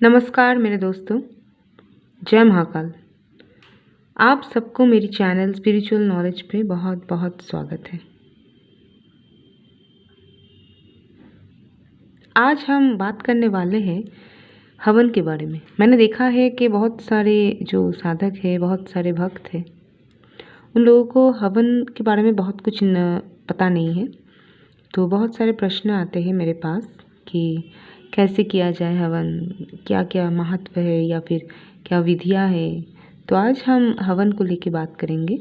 नमस्कार मेरे दोस्तों, जय महाकाल। आप सबको मेरी चैनल स्पिरिचुअल नॉलेज पे बहुत बहुत स्वागत है। आज हम बात करने वाले हैं हवन के बारे में। मैंने देखा है कि बहुत सारे जो साधक हैं, बहुत सारे भक्त हैं, उन लोगों को हवन के बारे में बहुत कुछ पता नहीं है। तो बहुत सारे प्रश्न आते हैं मेरे पास कि कैसे किया जाए हवन, क्या क्या महत्व है या फिर क्या विधियाँ है। तो आज हम हवन को लेके बात करेंगे।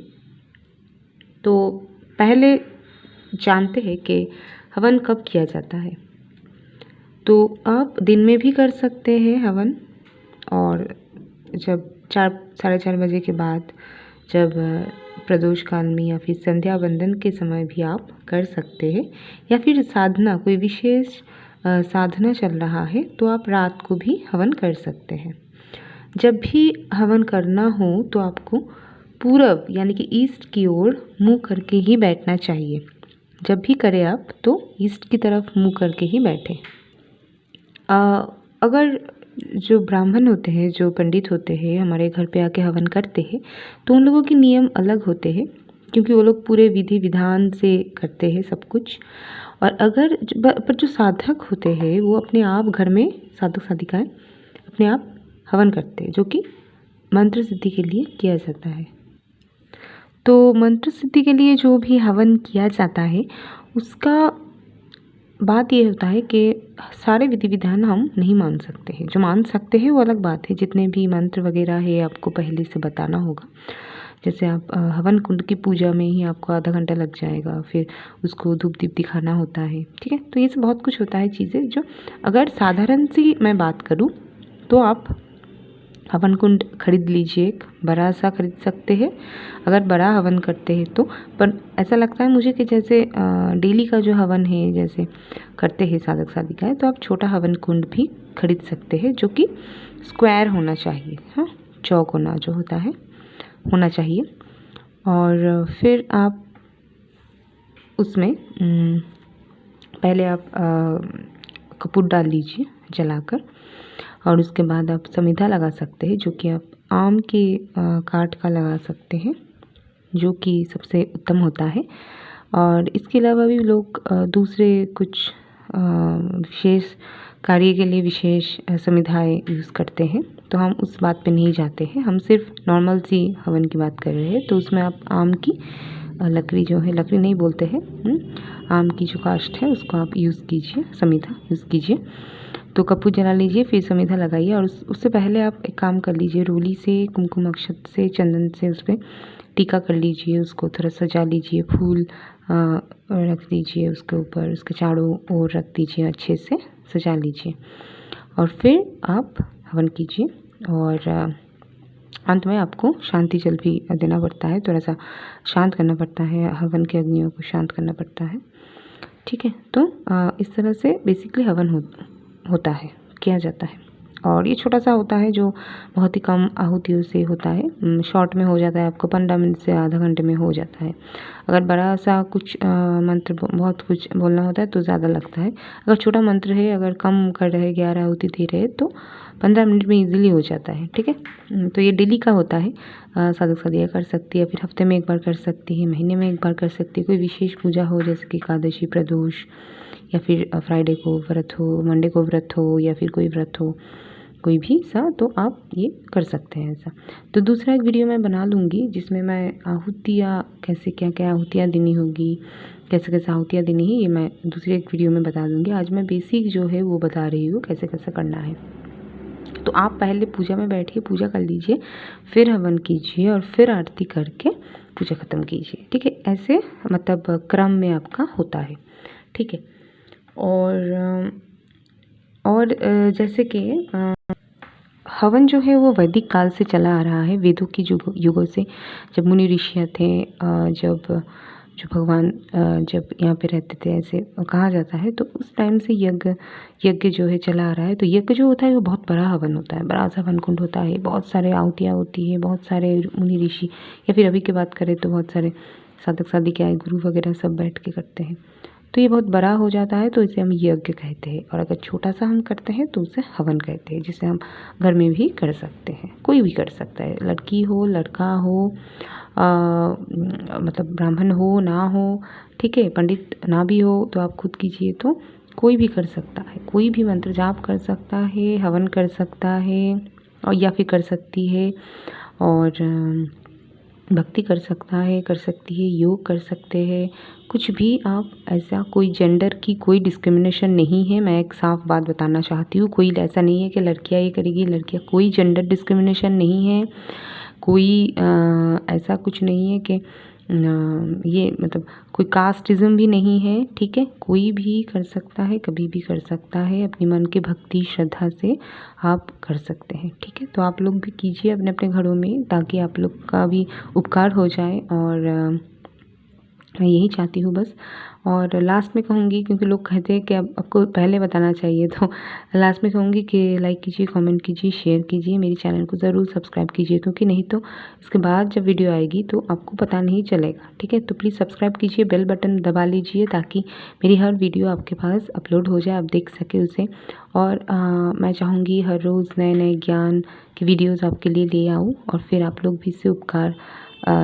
तो पहले जानते हैं कि हवन कब किया जाता है। तो आप दिन में भी कर सकते हैं हवन, और जब 4 साढ़े 4 बजे के बाद, जब प्रदोष काल में या फिर संध्या वंदन के समय भी आप कर सकते हैं, या फिर साधना कोई विशेष साधना चल रहा है तो आप रात को भी हवन कर सकते हैं। जब भी हवन करना हो तो आपको पूरब यानी कि ईस्ट की ओर मुंह करके ही बैठना चाहिए। जब भी करें आप तो ईस्ट की तरफ मुंह करके ही बैठें। अगर जो ब्राह्मण होते हैं, जो पंडित होते हैं, हमारे घर पे आके हवन करते हैं, तो उन लोगों के नियम अलग होते हैं, क्योंकि वो लोग पूरे विधि विधान से करते हैं सब कुछ। और अगर पर जो साधक होते हैं वो अपने आप घर में, साधक साधिकाएँ अपने आप हवन करते हैं, जो कि मंत्र सिद्धि के लिए किया जाता है। तो मंत्र सिद्धि के लिए जो भी हवन किया जाता है, उसका बात ये होता है कि सारे विधि विधान हम नहीं मान सकते हैं। जो मान सकते हैं वो अलग बात है। जितने भी मंत्र वगैरह है आपको पहले से बताना होगा। जैसे आप हवन कुंड की पूजा में ही आपको आधा घंटा लग जाएगा, फिर उसको धूप दीप दिखाना होता है, ठीक है। तो ये सब बहुत कुछ होता है चीज़ें, जो अगर साधारण सी मैं बात करूँ तो आप हवन कुंड खरीद लीजिए, एक बड़ा सा खरीद सकते हैं अगर बड़ा हवन करते हैं तो। पर ऐसा लगता है मुझे कि जैसे डेली का जो हवन है जैसे करते हैं साधक साधिकाएँ, तो आप छोटा हवन कुंड भी खरीद सकते हैं, जो कि स्क्वायर होना चाहिए, हाँ, चौकोना जो होता है होना चाहिए। और फिर आप उसमें पहले आप कपूर डाल लीजिए जलाकर, और उसके बाद आप समिधा लगा सकते हैं, जो कि आप आम के काट का लगा सकते हैं, जो कि सबसे उत्तम होता है। और इसके अलावा भी लोग दूसरे कुछ विशेष कार्य के लिए विशेष समिधाएँ यूज़ करते हैं, तो हम उस बात पे नहीं जाते हैं। हम सिर्फ नॉर्मल सी हवन की बात कर रहे हैं। तो उसमें आप आम की लकड़ी, जो है लकड़ी नहीं बोलते हैं, आम की जो काष्ठ है उसको आप यूज़ कीजिए, समिधा यूज़ कीजिए। तो कपूर जला लीजिए, फिर समिधा लगाइए, और उससे पहले आप एक काम कर लीजिए, रोली से, कुमकुम अक्षत से, चंदन से उस पर टीका कर लीजिए, उसको थोड़ा सजा लीजिए, फूल रख दीजिए उसके ऊपर, उसके चारों ओर रख दीजिए, अच्छे से सजा लीजिए, और फिर आप हवन कीजिए। और अंत में आपको शांति जल भी देना पड़ता है, थोड़ा सा शांत करना पड़ता है, हवन के अग्नियों को शांत करना पड़ता है, ठीक है। तो इस तरह से बेसिकली हवन होता है, किया जाता है। और ये छोटा सा होता है, जो बहुत ही कम आहुतियों से होता है, शॉर्ट में हो जाता है, आपको 15 मिनट से आधा घंटे में हो जाता है। अगर बड़ा सा कुछ मंत्र बहुत कुछ बोलना होता है तो ज़्यादा लगता है। अगर छोटा मंत्र है, अगर कम कर रहे, 11 आहुति दे रहे, तो 15 मिनट में ईजिली हो जाता है, ठीक है। तो ये डेली का होता है, साधक साधिका कर सकती है, फिर हफ्ते में एक बार कर सकती है, महीने में एक बार कर सकती है। कोई विशेष पूजा हो जैसे कि एकादशी, प्रदोष, या फिर फ्राइडे को व्रत हो, मंडे को व्रत हो, या फिर कोई व्रत हो, कोई भी सा, तो आप ये कर सकते हैं ऐसा। तो दूसरा एक वीडियो मैं बना लूँगी जिसमें मैं आहुतियाँ कैसे, क्या क्या आहुतियाँ देनी होगी, कैसे कैसे आहुतियाँ देनी है, ये मैं दूसरे एक वीडियो में बता दूँगी। आज मैं बेसिक जो है वो बता रही हूँ कैसे कैसे करना है। तो आप पहले पूजा में बैठिए, पूजा कर लीजिए, फिर हवन कीजिए, और फिर आरती करके पूजा ख़त्म कीजिए, ठीक है। ऐसे मतलब क्रम में आपका होता है, ठीक है। और जैसे कि हवन जो है वो वैदिक काल से चला आ रहा है, वेदों की युगों से, जब मुनि ऋषि थे, जब जो भगवान जब यहाँ पे रहते थे, ऐसे कहा जाता है, तो उस टाइम से यज्ञ जो है चला आ रहा है। तो यज्ञ जो होता है वो बहुत बड़ा हवन होता है, बड़ा सा हवन कुंड होता है, बहुत सारे आहुतियाँ होती है, बहुत सारे मुनि ऋषि, या फिर अभी की बात करें तो बहुत सारे साधक साधिकाएँ, गुरु वगैरह सब बैठ के करते हैं। तो ये बहुत बड़ा हो जाता है तो इसे हम यज्ञ कहते हैं। और अगर छोटा सा हम करते हैं तो उसे हवन कहते हैं, जिसे हम घर में भी कर सकते हैं, कोई भी कर सकता है, लड़की हो लड़का हो, मतलब ब्राह्मण हो ना हो, ठीक है, पंडित ना भी हो तो आप खुद कीजिए, तो कोई भी कर सकता है, कोई भी मंत्र जाप कर सकता है, हवन कर सकता है और या फिर कर सकती है, और भक्ति कर सकता है, कर सकती है, योग कर सकते हैं, कुछ भी आप। ऐसा कोई जेंडर की कोई डिस्क्रिमिनेशन नहीं है, मैं एक साफ बात बताना चाहती हूँ। कोई ऐसा नहीं है कि लड़कियाँ ये करेगी लड़कियाँ, कोई जेंडर डिस्क्रिमिनेशन नहीं है, कोई ऐसा कुछ नहीं है कि ये मतलब कोई कास्टिज़म भी नहीं है, ठीक है, कोई भी कर सकता है, कभी भी कर सकता है, अपनी मन की भक्ति श्रद्धा से आप कर सकते हैं, ठीक है। तो आप लोग भी कीजिए अपने अपने घरों में, ताकि आप लोग का भी उपकार हो जाए, और मैं यही चाहती हूँ बस। और लास्ट में कहूँगी, क्योंकि लोग कहते हैं कि अब आपको पहले बताना चाहिए, तो लास्ट में कहूँगी कि लाइक कीजिए, कमेंट कीजिए, शेयर कीजिए, मेरे चैनल को ज़रूर सब्सक्राइब कीजिए, क्योंकि नहीं तो इसके बाद जब वीडियो आएगी तो आपको पता नहीं चलेगा, ठीक है। तो प्लीज़ सब्सक्राइब कीजिए, बेल बटन दबा लीजिए, ताकि मेरी हर वीडियो आपके पास अपलोड हो जाए, आप देख सकें उसे। और मैं चाहूँगी हर रोज़ नए नए ज्ञान की वीडियोज़ आपके लिए ले आऊँ, और फिर आप लोग भी इससे उपकार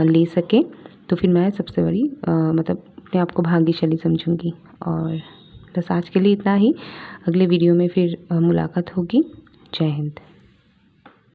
ले सकें, तो फिर मैं सबसे बड़ी मतलब अपने आप को भाग्यशाली समझूंगी। और बस आज के लिए इतना ही, अगले वीडियो में फिर मुलाकात होगी। जय हिंद।